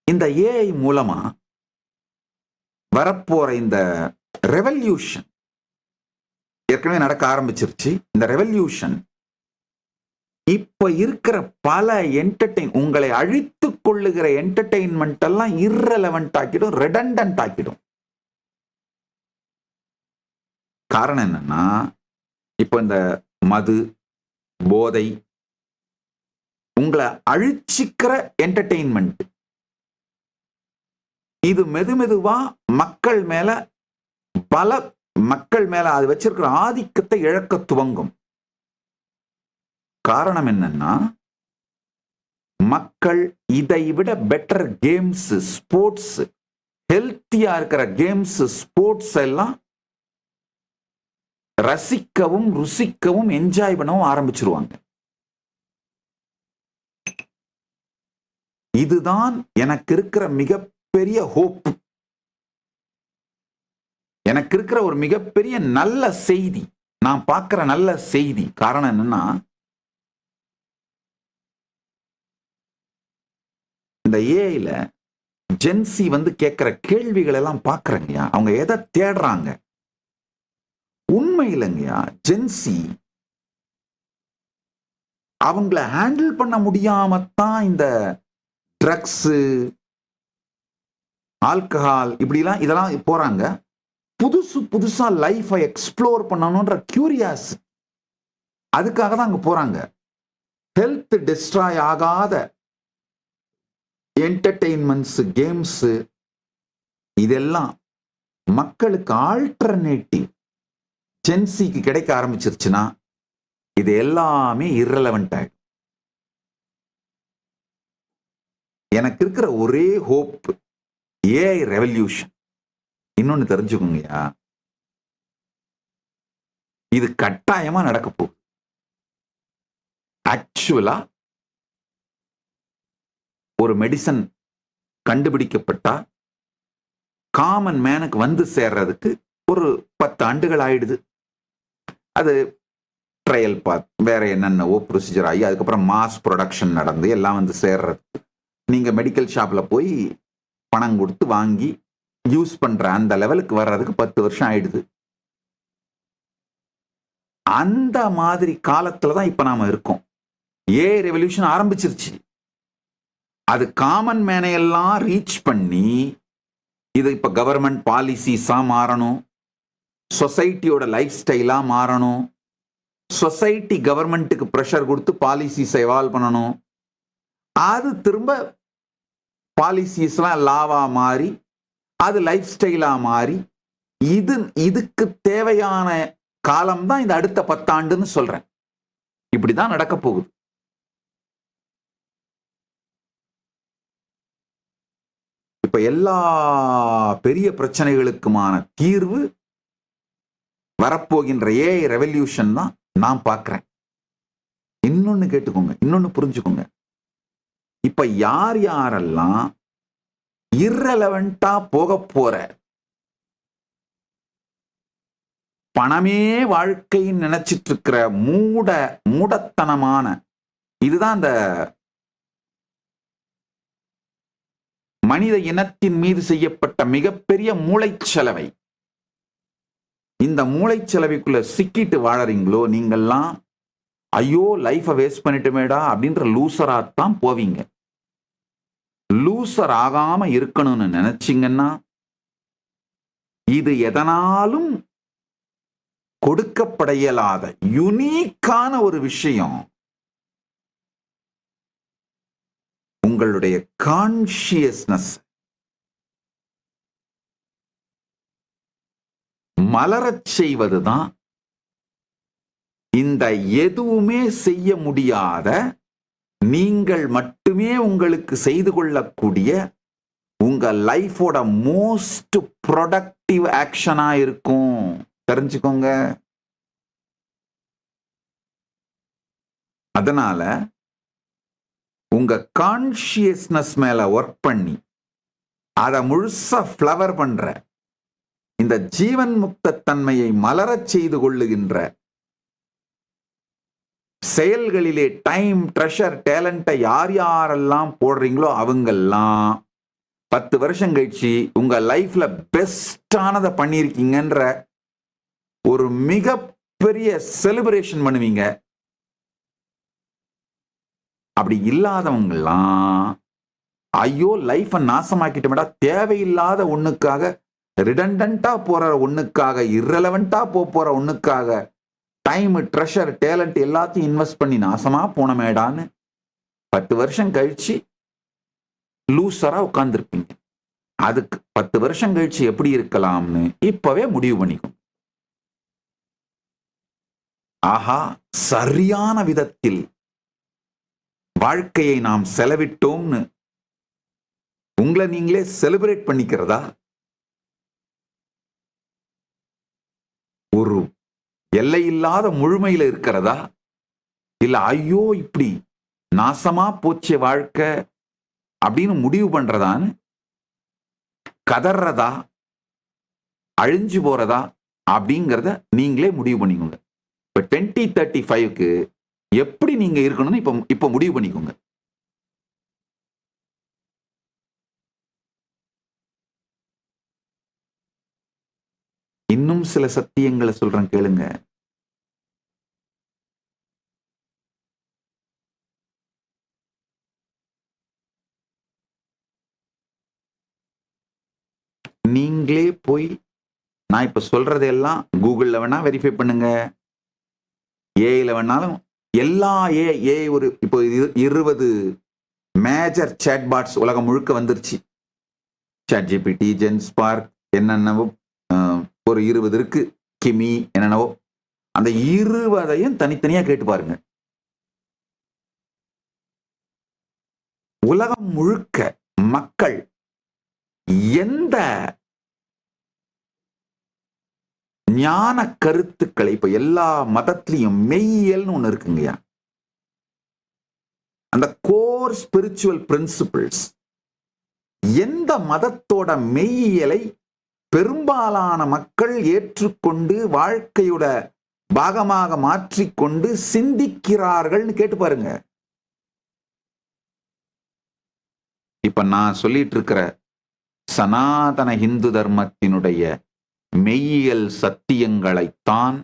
இந்த ஏஐ மூலமா வரப்போற இந்த ரெவல்யூஷன் ஏற்கனவே நடக்க ஆரம்பிச்சிருச்சு. இந்த ரெவல்யூஷன் இப்ப இருக்கிற பல உங்களை அழித்துக் கொள்ளுகிற என்டர்டெயின்மெண்ட் எல்லாம் irrelevant ஆக்கிடும், redundant ஆக்கிடும். காரணம் என்னன்னா, இப்ப இந்த மது, போதை உங்களை அழிச்சிக்கிற என்டர்டெயின்மெண்ட் இது மெதுவா மக்கள் மேல அது வச்சிருக்கிற ஆதிக்கத்தை இழக்க துவங்கும். காரணம் என்னன்னா, மக்கள் இதை விட பெட்டர் கேம்ஸ், ஸ்போர்ட்ஸ், ஹெல்த்தியா இருக்கிற கேம்ஸ், ஸ்போர்ட்ஸ் எல்லாம் ரசிக்கவும் ருசிக்கவும் என்ஜாய் பண்ணவும் ஆரம்பிச்சிருவாங்க. இதுதான் எனக்கு இருக்கிற மிகப்பெரிய ஹோப், எனக்கு இருக்கிற ஒரு மிகப்பெரிய நல்ல செய்தி, நான் பார்க்கிற நல்ல செய்தி. காரணம் என்னன்னா, இந்த ஏஐல ஜென்சி கேட்கிற கேள்விகள் எல்லாம் பாக்குறங்கயா, அவங்க எதை தேடுறாங்க? உண்மை இல்லைங்கயா, ஜென்சி அவங்கள ஹேண்டில் பண்ண முடியாமத்தான் இந்த ட்ரக்ஸ், ஆல்கஹால் இதெல்லாம் போறாங்க. புதுசா லைஃபை எக்ஸ்ப்ளோர் பண்ணணும்ன்ற கியூரியாஸ், அதுக்காக தான் அங்க போறாங்க. ஹெல்த் டிஸ்ட்ராய் ஆகாத என்டர்டெயின்மெண்ட்ஸ், கேம்ஸ் இதெல்லாம் மக்களுக்கு ஆல்டர்னேட்டிவ் ஜென்சிக்கு கிடைக்க ஆரம்பிச்சிருச்சுன்னா இது எல்லாமே irrelevant ஆயிடும். எனக்கு இருக்கிற ஒரே ஹோப் ஏஐ ரெவல்யூஷன். இன்னொன்னு தெரிஞ்சுக்கோங்கயா, இது கட்டாயமா நடக்க போகுது. ஆக்சுவலா ஒரு மெடிசன் கண்டுபிடிக்கப்பட்டா காமன் மேனுக்கு சேர்றதுக்கு ஒரு 10 ஆண்டுகள் ஆயிடுது. அது ட்ரையல் பார்ட், வேற என்னென்னவோ ப்ரொசீஜர் ஆகி அதுக்கப்புறம் மாஸ் ப்ரொடக்ஷன் நடந்து எல்லாம் சேர்றதுக்கு நீங்க மெடிக்கல் ஷாப்ல போய் பணம் கொடுத்து வாங்கி யூஸ் பண்ற அந்த லெவலுக்கு வர்றதுக்கு 10 வருஷம் ஆயிடுது. அந்த மாதிரி காலத்துல தான் இப்ப நாம இருக்கோம். ஏஐ ரெவல்யூஷன் ஆரம்பிச்சிருச்சு. அது காமன் மேனையெல்லாம் ரீச் பண்ணி இது இப்ப கவர்மெண்ட் பாலிசிஸா மாறணும், சொசைட்டியோட லைஃப் ஸ்டைலா மாறணும், சொசைட்டி கவர்மெண்ட்டுக்கு ப்ரெஷர் கொடுத்து பாலிசிஸ் எவால்வ் பண்ணணும், அது திரும்ப பாலிசிஸ்லாம் லாவா மாறி அது லைஃப் ஸ்டைலா மாறி இதுக்கு தேவையான காலம் தான் இந்த அடுத்த 10 ஆண்டுன்னு சொல்றேன். இப்படிதான் நடக்க போகுது. இப்ப எல்லா பெரிய பிரச்சனைகளுக்குமான தீர்வு வரப்போகின்ற ஏஐ ரெவல்யூஷன் தான் நான் பார்க்கிறேன். இன்னொன்னு கேட்டுக்கோங்க, இன்னொன்னு புரிஞ்சுக்கோங்க. இப்ப யாரெல்லாம் irrelevant-ஆ போக போற, பணமே வாழ்க்கைன்னு நினைச்சிட்டு இருக்கிற மூடத்தனமான, இதுதான் இந்த மனித இனத்தின் மீது செய்யப்பட்ட மிகப்பெரிய மூளைச்சலவை. இந்த மூளைச்சலவைக்குள்ள சிக்கிட்டு வாழறீங்களோ நீங்கெல்லாம், ஐயோ லைஃபை வேஸ்ட் பண்ணிட்டுமேடா அப்படின்ற லூசராத்தான் போவீங்க. லூசர் ஆகாம இருக்கணும்னு நினைச்சீங்கன்னா இது எதனாலும் கொடுக்கப்பட இயலாத யுனிக்கான ஒரு விஷயம். உங்களுடைய கான்ஷியஸ்னஸ் மலரச் செய்வதுதான் இந்த எதுவுமே செய்ய முடியாத, நீங்கள் மட்டுமே உங்களுக்கு செய்து கொள்ளக்கூடிய உங்க லைஃபோட மோஸ்ட் ப்ரொடக்டிவ் ஆக்ஷனா இருக்கும். தெரிஞ்சுக்கோங்க. அதனால உங்க கான்ஷியஸ்னஸ் மேல ஒர்க் பண்ணி அதை முழுசா ஃப்ளவர் பண்ற, இந்த ஜீவன் முக்த தன்மையை மலரச் செய்து கொள்ளுகின்ற செயல்களிலே டைம், ட்ரெஷர், டேலண்ட்டை யாரெல்லாம் போடுறீங்களோ அவங்கெல்லாம் 10 வருஷம் கழிச்சு உங்க லைஃப்ல பெஸ்டானதை பண்ணியிருக்கீங்கன்ற ஒரு மிகப்பெரிய செலிப்ரேஷன் பண்ணுவீங்க. அப்படி இல்லாதவங்கலாம் ஐயோ லைஃபை நாசமாக்கிட்டோம்டா, தேவையில்லாத ஒண்ணுக்காக, ரிடண்டண்டா போற ஒண்ணுக்காக, இரலவெண்டா போற ஒண்ணுக்காக டைம், ட்ரெஷர், டேலண்ட் எல்லாத்தையும் இன்வெஸ்ட் பண்ணி நாசமா போனமேடான்னு 10 வருஷம் கழிச்சு லூசரா உட்கார்ந்துருப்பீங்க. அதுக்கு 10 வருஷம் கழிச்சு எப்படி இருக்கலாம்னு இப்பவே முடிவு பண்ணிக்கும். ஆஹா, சரியான விதத்தில் வாழ்க்கையை நாம் செலவிட்டோம்னு உங்களை நீங்களே செலிப்ரேட் பண்ணிக்கிறதா? ஒரு எல்லையில்லாத முழுமையில இருக்கிறதா? இல்ல ஐயோ இப்படி நாசமா போச்சே வாழ்க்கை அப்படின்னு முடிவு பண்றதான்னு கதறதா, அழிஞ்சு போறதா அப்படிங்கிறத நீங்களே முடிவு பண்ணிக்கோங்க. இப்ப 2035க்கு எப்படி நீங்க இருக்கணும்னு இப்ப முடிவு பண்ணிக்கோங்க. இன்னும் சில சத்தியங்களை சொல்றேன் கேளுங்க. நீங்களே போய் நான் இப்ப சொல்றதெல்லாம் கூகுள்ல வேணா வெரிஃபை பண்ணுங்க, ஏஐல வேணாலும் எல்லா ஏஐ ஒரு இப்போ 20 மேஜர் சேட்பாட்ஸ் உலகம் முழுக்க வந்துருச்சு. ChatGPT, ஜென்ஸ்பார்க், என்னென்னவோ ஒரு 20 இருக்கு, கிமி என்னென்னவோ. அந்த 20ஐயும் தனித்தனியா கேட்டு பாருங்க. உலகம் முழுக்க மக்கள் எந்த ஞான கருத்துக்களை, இப்ப எல்லா மதத்திலையும் மெய்யியல்னு ஒண்ணு இருக்குங்கய்யா. அந்த கோர் ஸ்பிரிச்சுவல் பிரின்சிபிள்ஸ் எந்த மதத்தோட மெய்யியலை பெரும்பாலான மக்கள் ஏற்றுக்கொண்டு வாழ்க்கையோட பாகமாக மாற்றிக்கொண்டு சிந்திக்கிறார்கள்னு கேட்டு பாருங்க. இப்ப நான் சொல்லிட்டு இருக்கிற சனாதன இந்து தர்மத்தினுடைய மெய்யியல் சத்தியங்களைத்தான்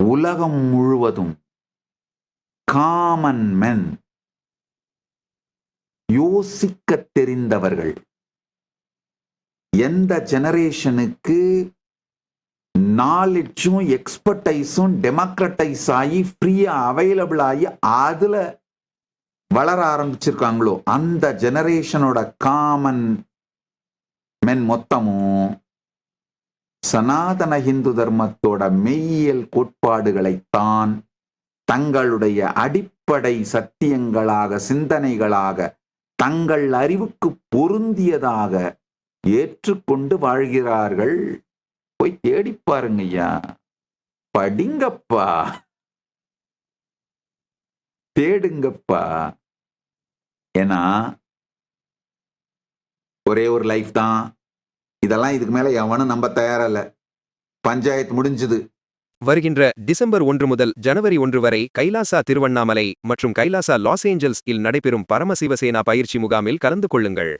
உலகம் முழுவதும் காமன் மென், யோசிக்க தெரிந்தவர்கள், எந்த ஜெனரேஷனுக்கு நாலேஜும் எக்ஸ்பர்டைஸும் டெமோக்ரட்டைஸ் ஆகி ஃப்ரீயா அவைலபிள் ஆகி அதுல வளர ஆரம்பிச்சிருக்காங்களோ அந்த ஜெனரேஷனோட காமன் மென் மொத்தமும் சனாதன இந்து தர்மத்தோட மெய்யியல் கோட்பாடுகளைத்தான் தங்களுடைய அடிப்படை சத்தியங்களாக, சிந்தனைகளாக, தங்கள் அறிவுக்கு பொருந்தியதாக ஏற்றுக்கொண்டு வாழ்கிறார்கள். போய் தேடி பாருங்க ஐயா, படிங்கப்பா, தேடுங்கப்பா. ஏன்னா ஒரே ஒரு லைஃப் தான். இதெல்லாம் இதுக்கு மேல எவனும் நம்ப தயாரில்ல. பஞ்சாயத்து முடிஞ்சது. வருகின்ற டிசம்பர் 1 முதல் ஜனவரி 1 வரை கைலாசா திருவண்ணாமலை மற்றும் கைலாசா லாஸ் ஏஞ்சல்ஸ் இல் நடைபெறும் பரமசிவசேனா பயிற்சி முகாமில் கலந்து கொள்ளுங்கள்.